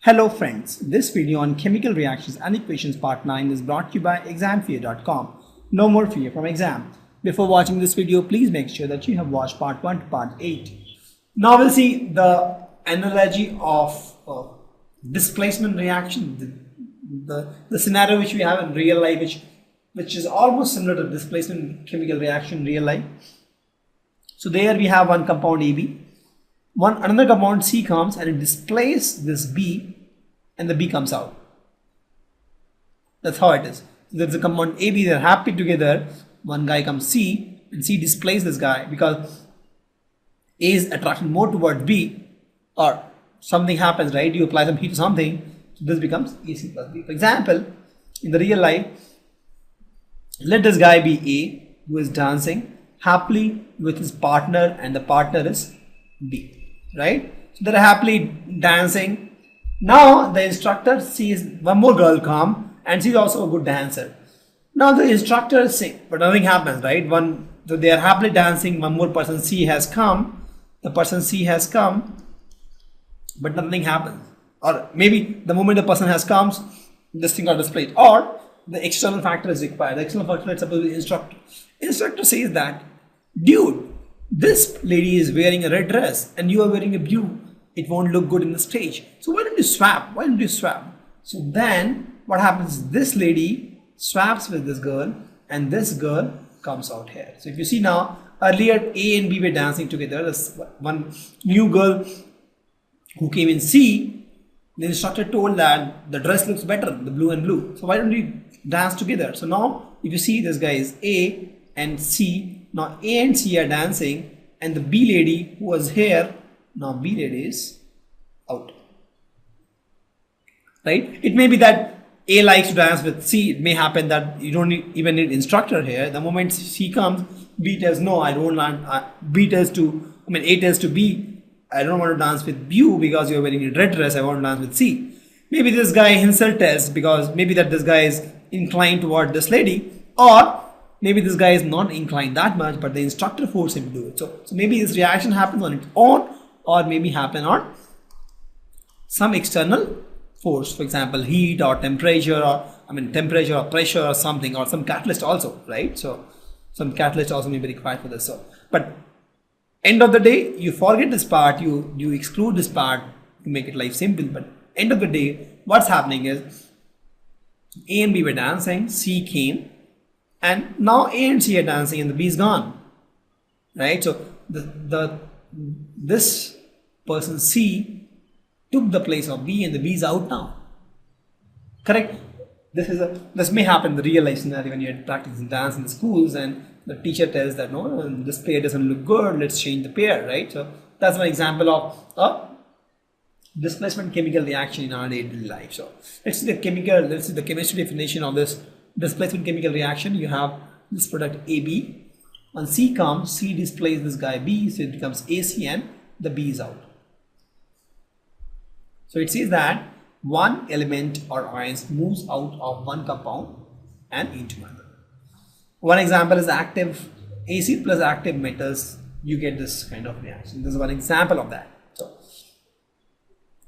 Hello friends, this video on chemical reactions and equations part 9 is brought to you by examfear.com. No more fear from exam. Before watching this video, please make sure that you have watched part 1 to part 8. Now we'll see the analogy of displacement reaction, the scenario which we have in real life which is almost similar to displacement chemical reaction in real life. So there we have one compound AB. Another compound C comes and it displaces this B and the B comes out. That's how it is. There's a compound AB, they're happy together. One guy comes C and C displaces this guy because A is attracted more towards B, or something happens, right? You apply some heat to something, so this becomes AC plus B. For example, in the real life, let this guy be A who is dancing happily with his partner and the partner is B. Right? So they're happily dancing. Now the instructor sees one more girl come and she's also a good dancer. Now the instructor sings, but nothing happens, right? So they are happily dancing, one more person C has come, the person C has come, but nothing happens. Or maybe the moment the person has comes, this thing got displayed. Or the external factor is required. The external factor is supposed to be instructor. Instructor says that, dude, this lady is wearing a red dress and you are wearing a blue. It won't look good in the stage. So why don't you swap? Why don't you swap? So then what happens? This lady swaps with this girl and this girl comes out here. So if you see now, earlier A and B were dancing together. There's one new girl who came in C. The instructor told that the dress looks better, the blue and blue. So why don't you dance together? So now if you see, this guy is A and C. Now A and C are dancing and the B lady who was here, now B lady is out. Right? It may be that A likes to dance with C. It may happen that you don't even need instructor here. The moment C comes, B tells no, I don't want, A tells to B, I don't want to dance with you because you're wearing a red dress, I want to dance with C. Maybe this guy himself tells because maybe that this guy is inclined toward this lady, or maybe this guy is not inclined that much, but the instructor forced him to do it. So maybe this reaction happens on its own, or maybe happen on some external force, for example, heat or temperature, or temperature or pressure or something, or some catalyst also, right? So some catalyst also may be required for this. So, but end of the day, you forget this part, you exclude this part to make it life simple. But end of the day, what's happening is A and B were dancing, C came, and now A and C are dancing and the B is gone, right? So this person C took the place of B and the B is out now. Correct? This may happen in the real life scenario when you're practicing dance in the schools and the teacher tells that no, this pair doesn't look good, let's change the pair, right? So that's one example of a displacement chemical reaction in our daily life. So let's see the chemistry definition of this displacement chemical reaction. You have this product AB. When C comes, C displaces this guy B, so it becomes AC and the B is out. So it says that one element or ions moves out of one compound and into another. One example is active acid plus active metals. You get this kind of reaction. This is one example of that. So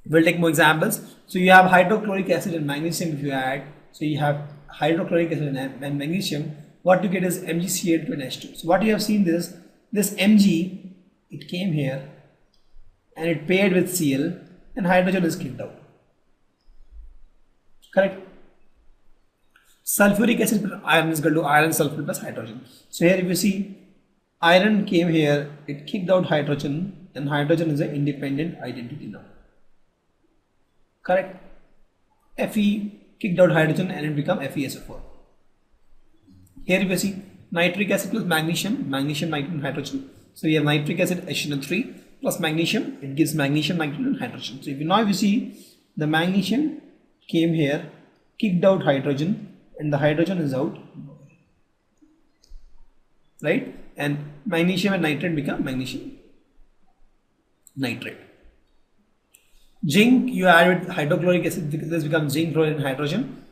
we'll take more examples. So you have hydrochloric acid and magnesium. If you add, so you have hydrochloric acid and magnesium, what you get is MgCl2 and H2. So what you have seen this Mg, it came here and it paired with Cl and hydrogen is kicked out. Correct? Sulfuric acid plus iron is equal to iron sulfur plus hydrogen. So here if you see, iron came here, it kicked out hydrogen, and hydrogen is an independent identity now. Correct? Fe kicked out hydrogen and it become FeSO4. Here you see nitric acid plus magnesium, nitrogen, hydrogen. So we have nitric acid HNO3 plus magnesium, it gives magnesium, nitrogen, hydrogen. So if you see the magnesium came here, kicked out hydrogen, and the hydrogen is out, right? And magnesium and nitrate become magnesium nitrate. Zinc you add with hydrochloric acid, this becomes zinc, chloride and hydrogen.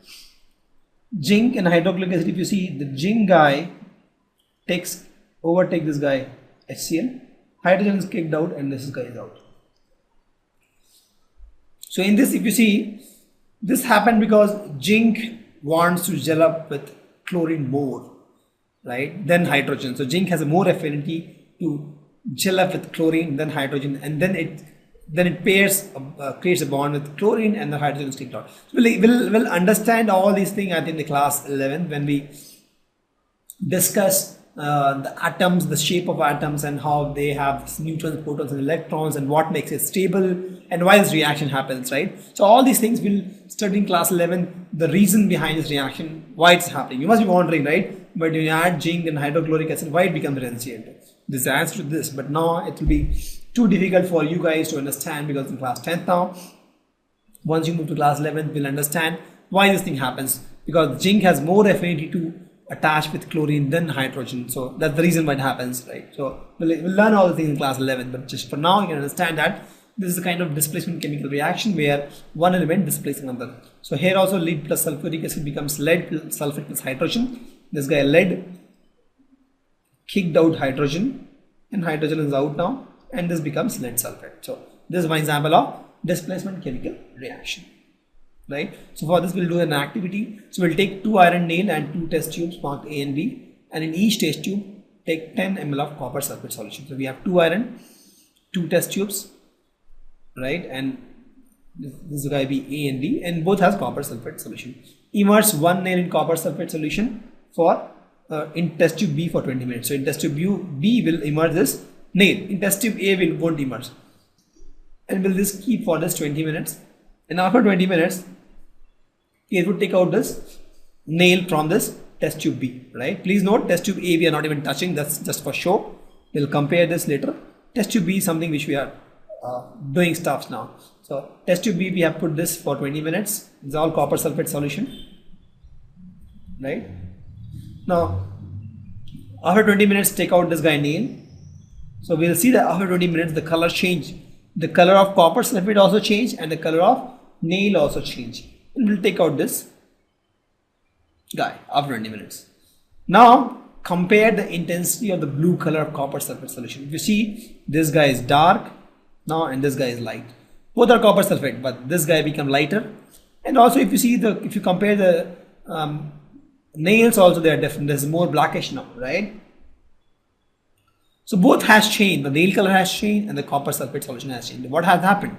Zinc and hydrochloric acid, if you see the zinc guy overtake this guy HCl, hydrogen is kicked out and this guy is out. So in this, if you see, this happened because zinc wants to gel up with chlorine more, right, than hydrogen. So zinc has a more affinity to gel up with chlorine than hydrogen, and then it pairs, creates a bond with chlorine, and the hydrogen is taken out. So we'll understand all these things I think in the class 11 when we discuss the atoms, the shape of atoms, and how they have neutrons, protons, and electrons, and what makes it stable, and why this reaction happens, right? So all these things we'll study in class 11, the reason behind this reaction, why it's happening. You must be wondering, right? But when you add zinc and hydrochloric acid, why it becomes transient? This is the answer to this, but now it will be too difficult for you guys to understand because in class 10th now. Once you move to class 11, we'll understand why this thing happens, because zinc has more affinity to attach with chlorine than hydrogen. So that's the reason why it happens, right? So we'll learn all the things in class 11, but just for now you can understand that this is a kind of displacement chemical reaction where one element displaces another. So here also lead plus sulfuric acid becomes lead plus sulfate plus hydrogen. This guy lead kicked out hydrogen, and hydrogen is out now, and this becomes lead sulfate. So this is one example of displacement chemical reaction, right? So for this we'll do an activity. So we'll take 2 iron nail and 2 test tubes marked A and B, and in each test tube take 10 ml of copper sulfate solution. So we have 2 iron, 2 test tubes, right, and this is going to be A and B, and both has copper sulfate solution. Immerse 1 nail in copper sulfate solution for in test tube B for 20 minutes. So in test tube B will immerse this nail. In test tube A won't immerse, and will this keep for this 20 minutes. And after 20 minutes, it would take out this nail from this test tube B, right? Please note, test tube A we are not even touching, that's just for show. We'll compare this later. Test tube B is something which we are doing stuffs now. So test tube B we have put this for 20 minutes. It's all copper sulfate solution, right? Now after 20 minutes take out this guy nail. So we'll see that after 20 minutes the color change. The color of copper sulfate also change, and the color of nail also change. And we'll take out this guy after 20 minutes. Now compare the intensity of the blue color of copper sulfate solution. If you see, this guy is dark now and this guy is light. Both are copper sulfate, but this guy become lighter. And also if you see if you compare the nails also, they are different. There's more blackish now, right? So both has changed. The nail color has changed and the copper sulfate solution has changed. What has happened?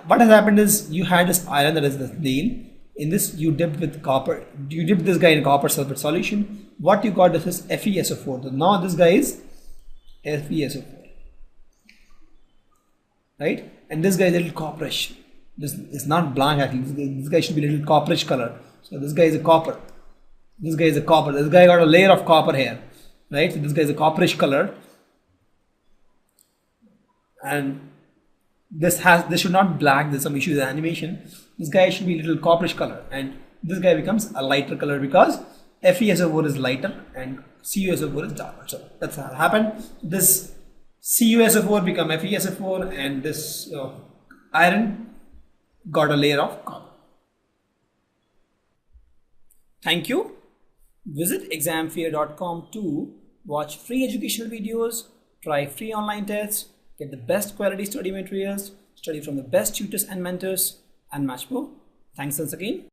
What has happened is you had this iron that is the nail. In this you dipped with copper. You dipped this guy in copper sulfate solution. What you got is FeSO4. So now this guy is FeSO4, right? And this guy is a little copperish. This is not black actually. This guy should be a little copperish color. So this guy is a copper. This guy is a copper. This guy got a layer of copper here, right? So this guy is a copperish color, and this should not be black. There's some issue with the animation. This guy should be a little copperish color, and this guy becomes a lighter color because FeSO4 is lighter and CuSO4 is darker. So that's how it happened. This CuSO4 become FeSO4, and this iron got a layer of copper. Thank you. Visit examfear.com to watch free educational videos, try free online tests, get the best quality study materials, study from the best tutors and mentors, and much more. Thanks once again.